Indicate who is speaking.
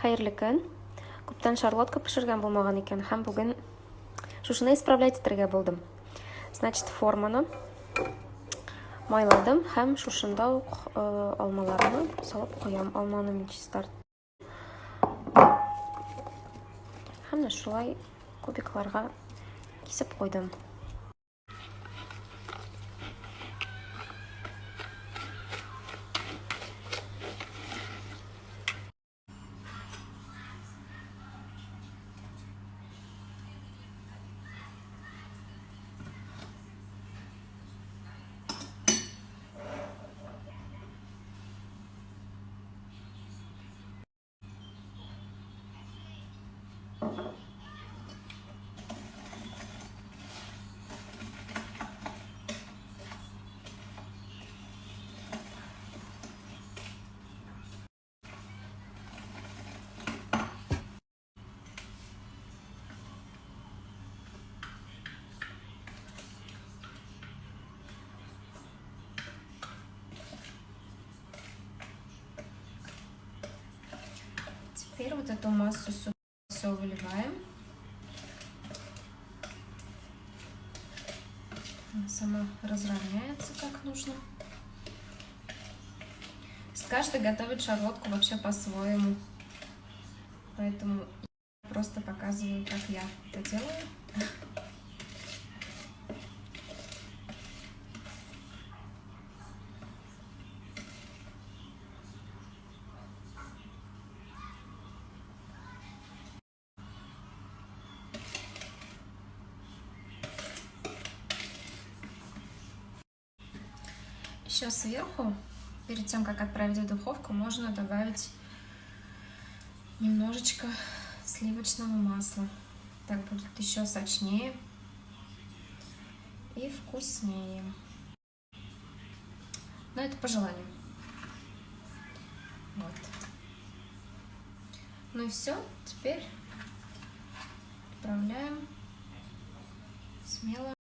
Speaker 1: Хәерле көн. Күптән шарлотка пешергән булмаган икән, һәм бүген шушыны исправлять итәргә булдым. Значит, форманы майладым һәм шушында ук алмаларны салып куям. Алманы мин чистарт. Һәм шулай кубикларга кисеп куйдым. Теперь вот эту массу сюда все выливаем. Она сама разровняется как нужно. Каждый готовит шарлотку вообще по-своему. Поэтому я просто показываю, как я это делаю. Еще сверху, перед тем, как отправить в духовку, можно добавить немножечко сливочного масла. Так будет еще сочнее и вкуснее. Но это по желанию. Вот. Ну и все. Теперь отправляем смело.